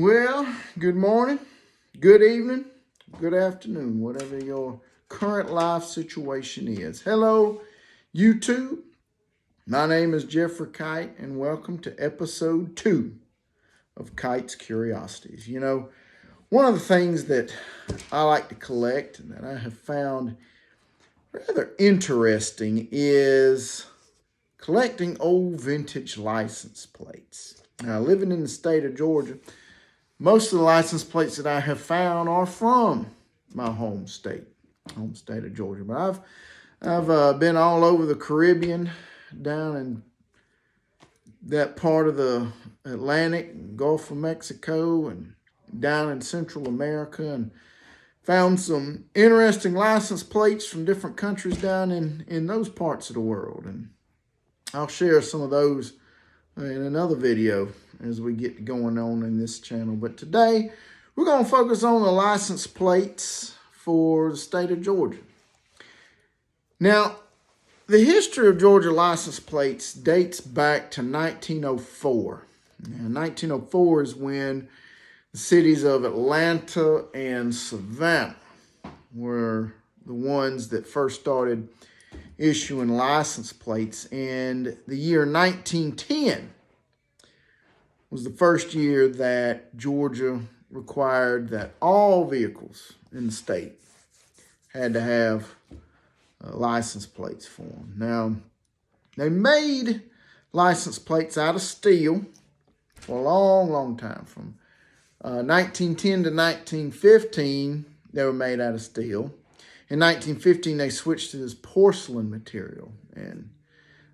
Well, good morning, good evening, good afternoon, whatever your current life situation is. Hello, YouTube. My name is Jeffrey Kite, and welcome to episode 2 of Kite's Curiosities. You know, one of the things that I like to collect and that I have found rather interesting is collecting old vintage license plates. Now, living in the state of Georgia, most of the license plates that I have found are from my home state of Georgia. But I've been all over the Caribbean, down in that part of the Atlantic, Gulf of Mexico, and down in Central America, and found some interesting license plates from different countries down in those parts of the world. And I'll share some of those in another video as we get going on in this channel. But today, we're going to focus on the license plates for the state of Georgia. Now, the history of Georgia license plates dates back to 1904. Now, 1904 is when the cities of Atlanta and Savannah were the ones that first started issuing license plates. And the year 1910 was the first year that Georgia required that all vehicles in the state had to have license plates for them. Now, they made license plates out of steel for a long, long time. From 1910 to 1915, they were made out of steel. In 1915, they switched to this porcelain material, and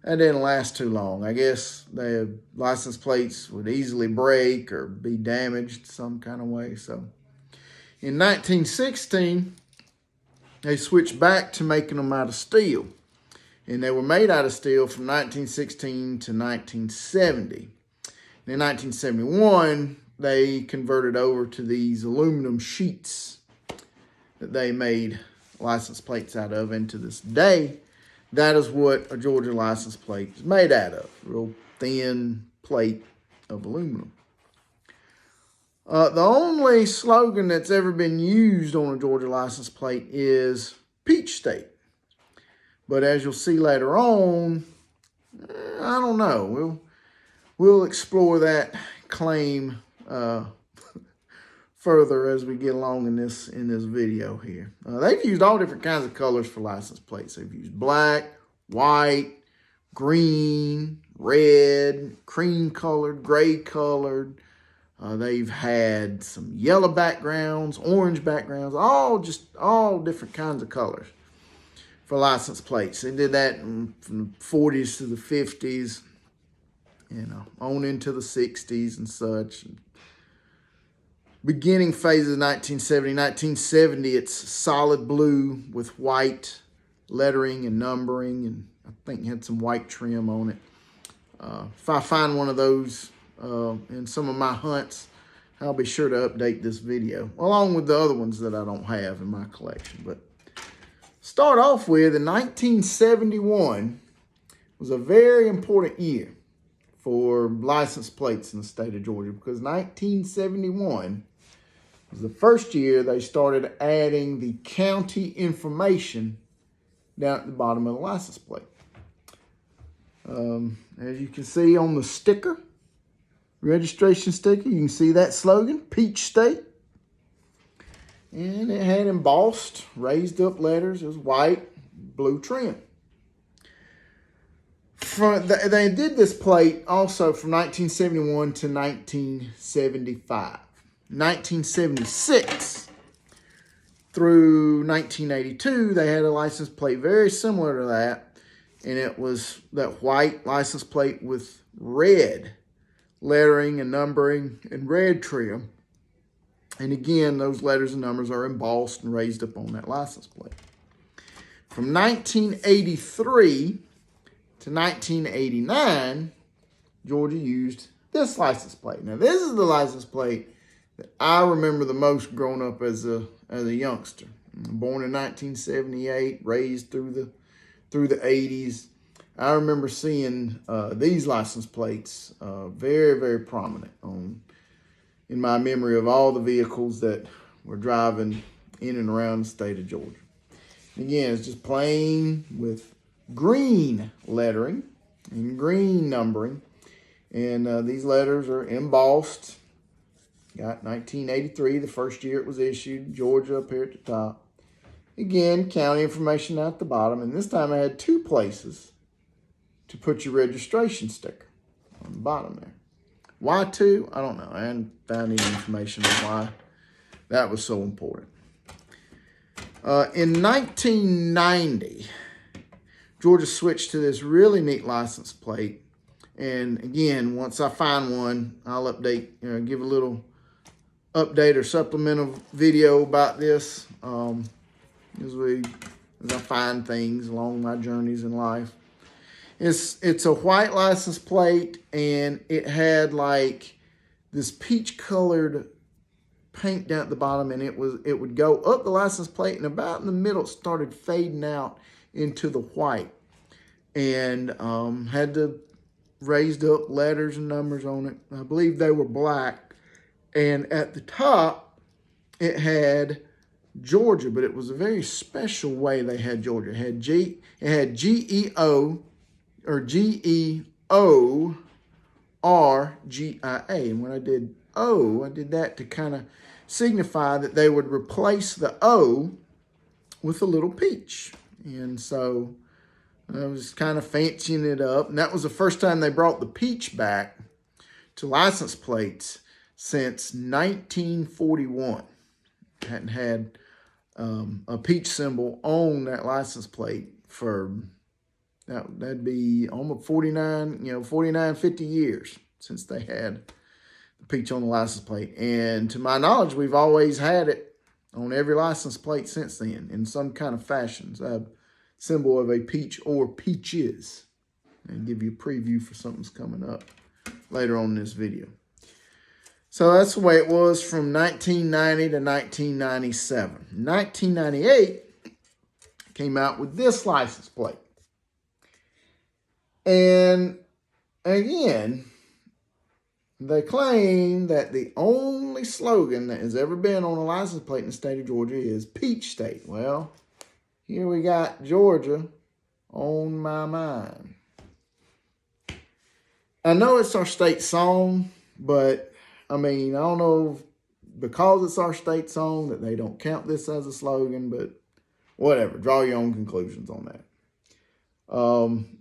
that didn't last too long. I guess the license plates would easily break or be damaged some kind of way. So in 1916, they switched back to making them out of steel. And they were made out of steel from 1916 to 1970. In 1971, they converted over to these aluminum sheets that they made license plates out of. And to this day, that is what a Georgia license plate is made out of, a real thin plate of aluminum. The only slogan that's ever been used on a Georgia license plate is Peach State. But as you'll see later on, I don't know. We'll explore that claim further as we get along in this video here. They've used all different kinds of colors for license plates. They've used black, white, green, red, cream colored, gray colored. They've had some yellow backgrounds, orange backgrounds, all different kinds of colors for license plates. They did that from the 40s to the 50s, on into the 60s and such. Beginning phases of 1970. 1970, it's solid blue with white lettering and numbering, and I think it had some white trim on it. If I find one of those in some of my hunts, I'll be sure to update this video, along with the other ones that I don't have in my collection. But start off with, in 1971 was a very important year for license plates in the state of Georgia, because 1971 was the first year they started adding the county information down at the bottom of the license plate. As you can see on the sticker, registration sticker, you can see that slogan, Peach State. And it had embossed, raised up letters. It was white, blue trim. They did this plate also from 1971 to 1975. 1976 through 1982, they had a license plate very similar to that. And it was that white license plate with red lettering and numbering and red trim. And again, those letters and numbers are embossed and raised up on that license plate. From 1983 to 1989, Georgia used this license plate. Now, this is the license plate that I remember the most growing up as a youngster. Born in 1978, raised through the 80s. I remember seeing these license plates very, very prominent on in my memory of all the vehicles that were driving in and around the state of Georgia. Again, it's just plain with green lettering and green numbering. And these letters are embossed. Got 1983, the first year it was issued. Georgia up here at the top. Again, county information at the bottom. And this time I had 2 places to put your registration sticker on the bottom there. Why 2? I don't know. I hadn't found any information on why that was so important. In 1990, Georgia switched to this really neat license plate. And again, once I find one, I'll update, give a little update or supplemental video about this as I find things along my journeys in life. It's a white license plate, and it had like this peach colored paint down at the bottom, and it would go up the license plate, and about in the middle it started fading out into the white, and had the raised up letters and numbers on it. I believe they were black, and at the top it had Georgia, but it was a very special way they had Georgia. It had GEO or GEORGIA, and when I did O, I did that to kind of signify that they would replace the O with a little peach. And so I was kind of fancying it up. And that was the first time they brought the peach back to license plates since 1941. Hadn't had a peach symbol on that license plate for, that'd be almost 49, 50 years since they had peach on the license plate. And to my knowledge, we've always had it on every license plate since then in some kind of fashion. So a symbol of a peach or peaches, and give you a preview for something's coming up later on in this video. So that's the way it was from 1990 to 1997. 1998 came out with this license plate. And again, they claim that the only slogan that has ever been on a license plate in the state of Georgia is Peach State. Well, here we got Georgia on my mind. I know it's our state song, but I mean, I don't know if because it's our state song that they don't count this as a slogan, but whatever. Draw your own conclusions on that.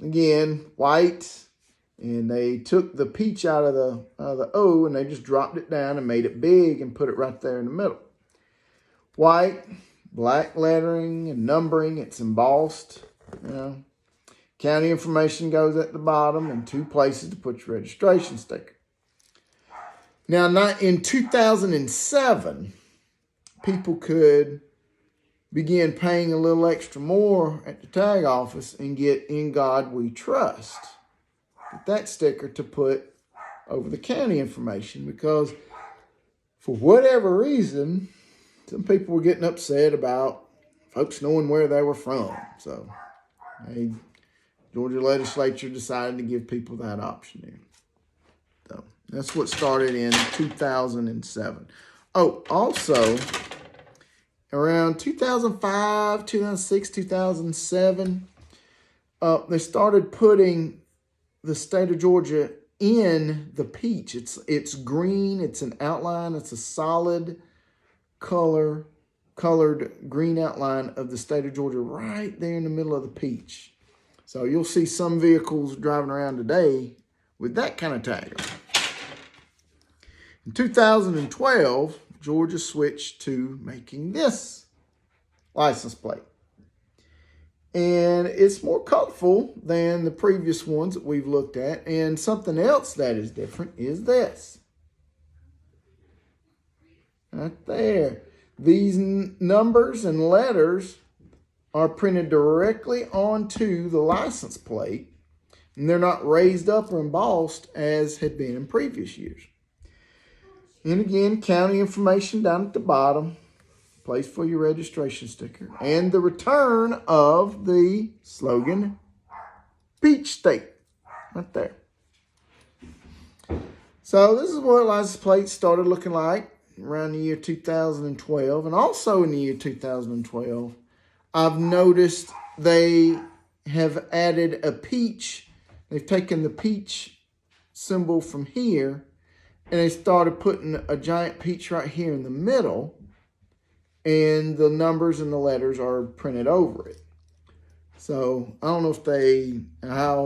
Again, white. And they took the peach out of the O, and they just dropped it down and made it big and put it right there in the middle. White, black lettering and numbering. It's embossed. County information goes at the bottom, and 2 places to put your registration sticker. Now, in 2007, people could begin paying a little extra more at the tag office and get "In God We Trust." That sticker to put over the county information, because for whatever reason, some people were getting upset about folks knowing where they were from. So the Georgia legislature decided to give people that option there. So that's what started in 2007. Oh, also around 2005, 2006, 2007, they started putting the state of Georgia in the peach. It's green. It's an outline. It's a solid colored green outline of the state of Georgia right there in the middle of the peach. So you'll see some vehicles driving around today with that kind of tag on. In 2012, Georgia switched to making this license plate. And it's more colorful than the previous ones that we've looked at. And something else that is different is this. Right there. These numbers and letters are printed directly onto the license plate. And they're not raised up or embossed as had been in previous years. And again, county information down at the bottom. Place for your registration sticker, and the return of the slogan, Peach State, right there. So this is what license plates started looking like around the year 2012. And also in the year 2012, I've noticed they have added a peach. They've taken the peach symbol from here and they started putting a giant peach right here in the middle, and the numbers and the letters are printed over it. So I don't know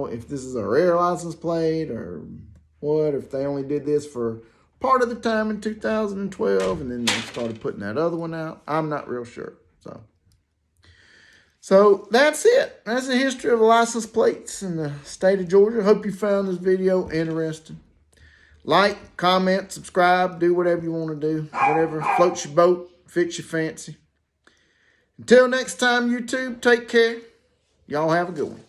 if this is a rare license plate or what, if they only did this for part of the time in 2012 and then they started putting that other one out. I'm not real sure. So that's it. That's the history of license plates in the state of Georgia. Hope you found this video interesting. Like, comment, subscribe, do whatever you want to do. Whatever floats your boat, fits your fancy. Until next time, YouTube, take care. Y'all have a good one.